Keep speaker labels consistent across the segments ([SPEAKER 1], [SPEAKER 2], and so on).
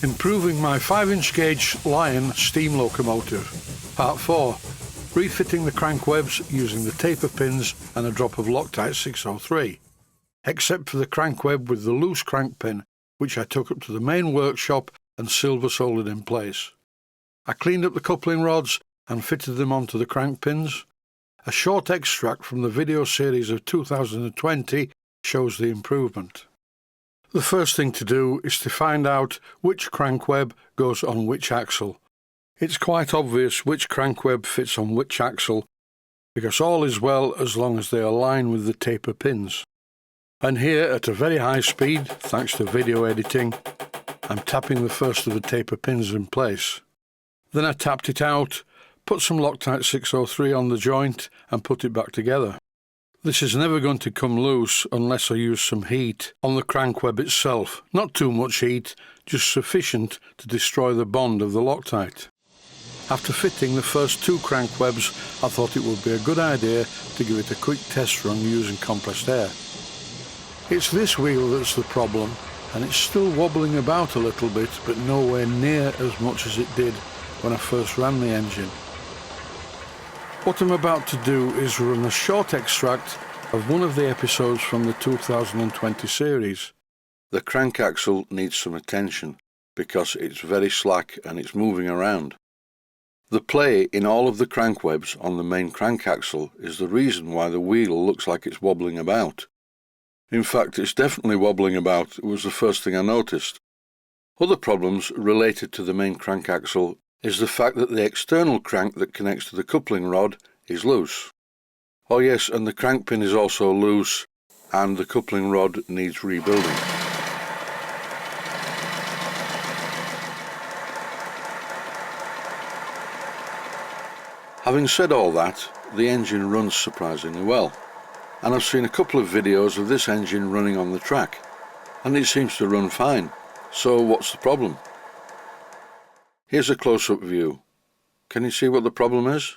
[SPEAKER 1] Improving my 5-inch gauge Lion steam locomotive. Part 4. Refitting the crank webs using the taper pins and a drop of Loctite 603. Except for the crank web with the loose crank pin, which I took up to the main workshop and silver soldered in place. I cleaned up the coupling rods and fitted them onto the crank pins. A short extract from the video series of 2020 shows the improvement. The first thing to do is to find out which crank web goes on which axle. It's quite obvious which crank web fits on which axle, because all is well as long as they align with the taper pins. And here, at a very high speed, thanks to video editing, I'm tapping the first of the taper pins in place. Then I tapped it out, put some Loctite 603 on the joint and put it back together. This is never going to come loose unless I use some heat on the crank web itself. Not too much heat, just sufficient to destroy the bond of the Loctite. After fitting the first 2 crank webs, I thought it would be a good idea to give it a quick test run using compressed air. It's this wheel that's the problem, and it's still wobbling about a little bit, but nowhere near as much as it did when I first ran the engine. What I'm about to do is run a short extract of one of the episodes from the 2020 series. The crank axle needs some attention because it's very slack and it's moving around. The play in all of the crank webs on the main crank axle is the reason why the wheel looks like it's wobbling about. In fact, it's definitely wobbling about. It was the first thing I noticed. Other problems related to the main crank axle is the fact that the external crank that connects to the coupling rod is loose. Oh yes, and the crank pin is also loose, and the coupling rod needs rebuilding. Having said all that, the engine runs surprisingly well, and I've seen a couple of videos of this engine running on the track, and it seems to run fine. So what's the problem? Here's a close-up view. Can you see what the problem is?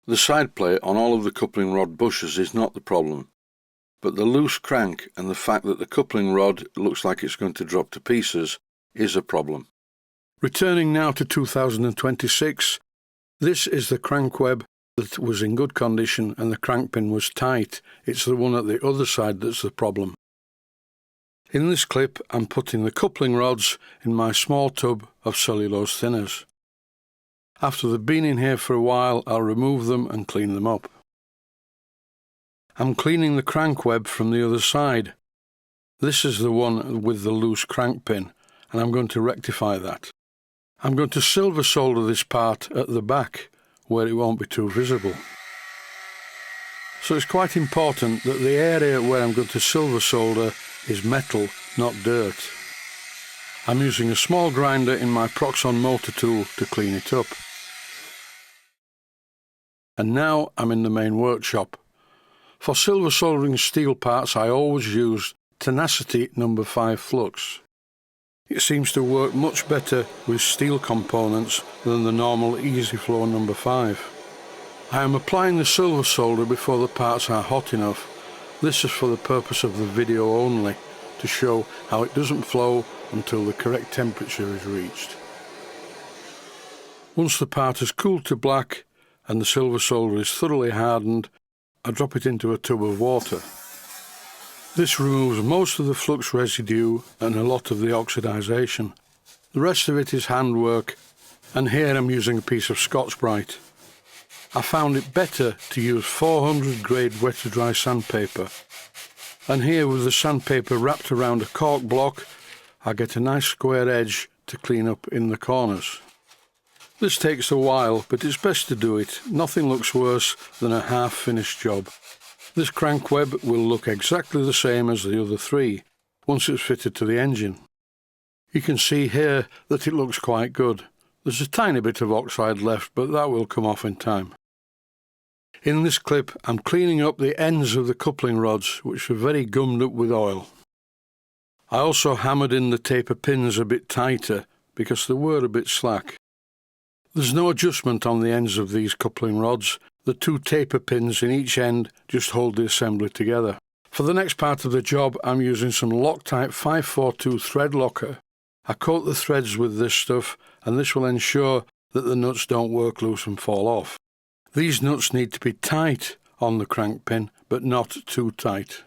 [SPEAKER 1] The side plate on all of the coupling rod bushes is not the problem, but the loose crank and the fact that the coupling rod looks like it's going to drop to pieces is a problem. Returning now to 2026, this is the crank web that was in good condition and the crank pin was tight. It's the one at the other side that's the problem. In this clip, I'm putting the coupling rods in my small tub of cellulose thinners. After they've been in here for a while, I'll remove them and clean them up. I'm cleaning the crank web from the other side. This is the one with the loose crank pin, and I'm going to rectify that. I'm going to silver solder this part at the back, where it won't be too visible. So it's quite important that the area where I'm going to silver solder is metal, not dirt. I'm using a small grinder in my Proxxon motor tool to clean it up. And now I'm in the main workshop. For silver soldering steel parts, I always use Tenacity No. 5 flux. It seems to work much better with steel components than the normal Easy Flow No. 5. I am applying the silver solder before the parts are hot enough. This is for the purpose of the video only, to show how it doesn't flow until the correct temperature is reached. Once the part has cooled to black and the silver solder is thoroughly hardened, I drop it into a tub of water. This removes most of the flux residue and a lot of the oxidization. The rest of it is handwork, and here I'm using a piece of Scotch-Brite. I found it better to use 400 grade wet-to-dry sandpaper, and here with the sandpaper wrapped around a cork block, I get a nice square edge to clean up in the corners. This takes a while, but it's best to do it. Nothing looks worse than a half-finished job. This crank web will look exactly the same as the other 3, once it's fitted to the engine. You can see here that it looks quite good. There's a tiny bit of oxide left, but that will come off in time. In this clip, I'm cleaning up the ends of the coupling rods, which are very gummed up with oil. I also hammered in the taper pins a bit tighter, because they were a bit slack. There's no adjustment on the ends of these coupling rods. The 2 taper pins in each end just hold the assembly together. For the next part of the job, I'm using some Loctite 542 thread locker I coat the threads with this stuff, and this will ensure that the nuts don't work loose and fall off. These nuts need to be tight on the crank pin, but not too tight.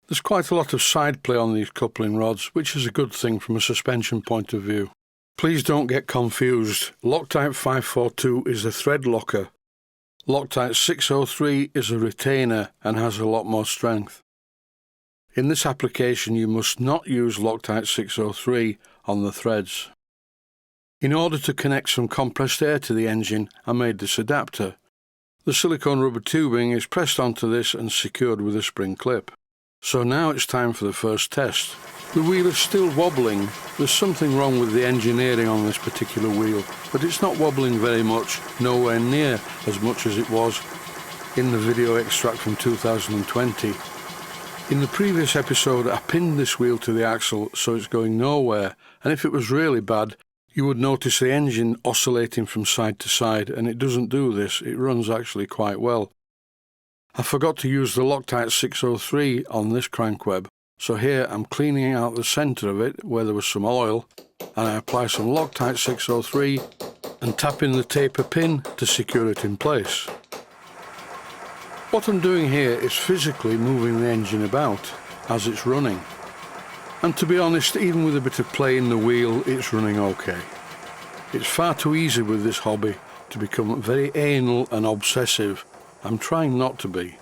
[SPEAKER 1] There's quite a lot of side play on these coupling rods, which is a good thing from a suspension point of view. Please don't get confused. Loctite 542 is a thread locker. Loctite 603 is a retainer and has a lot more strength. In this application you must not use Loctite 603 on the threads. In order to connect some compressed air to the engine, I made this adapter. The silicone rubber tubing is pressed onto this and secured with a spring clip. So now it's time for the first test. The wheel is still wobbling. There's something wrong with the engineering on this particular wheel, but it's not wobbling very much, nowhere near as much as it was in the video extract from 2020. In the previous episode I pinned this wheel to the axle so it's going nowhere, and if it was really bad you would notice the engine oscillating from side to side, and it doesn't do this. It runs actually quite well. I forgot to use the Loctite 603 on this crank web, so here I'm cleaning out the centre of it where there was some oil, and I apply some Loctite 603 and tap in the taper pin to secure it in place. What I'm doing here is physically moving the engine about as it's running, and to be honest, even with a bit of play in the wheel, it's running okay. It's far too easy with this hobby to become very anal and obsessive. I'm trying not to be.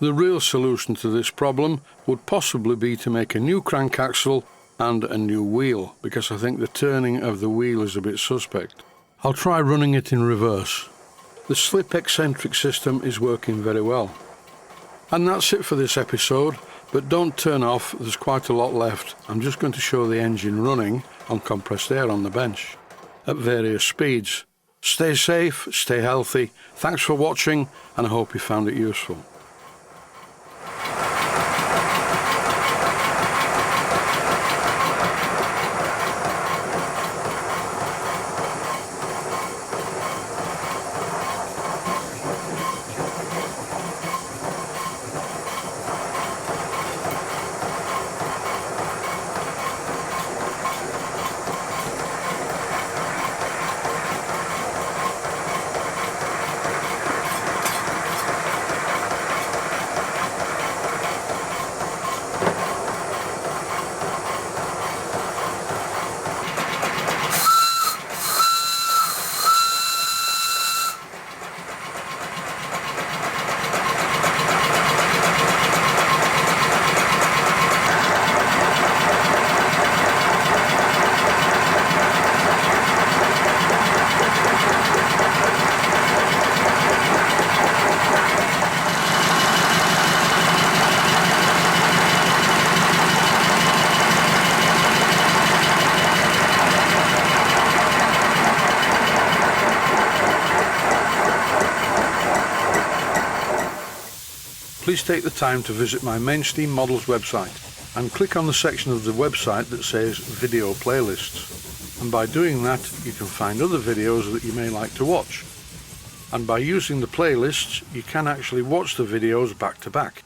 [SPEAKER 1] The real solution to this problem would possibly be to make a new crank axle and a new wheel, because I think the turning of the wheel is a bit suspect. I'll try running it in reverse. The slip eccentric system is working very well. And that's it for this episode, but don't turn off, there's quite a lot left. I'm just going to show the engine running on compressed air on the bench at various speeds. Stay safe, stay healthy, thanks for watching, and I hope you found it useful. Please take the time to visit my Mainsteam Models website and click on the section of the website that says Video Playlists. And by doing that, you can find other videos that you may like to watch. And by using the playlists, you can actually watch the videos back to back.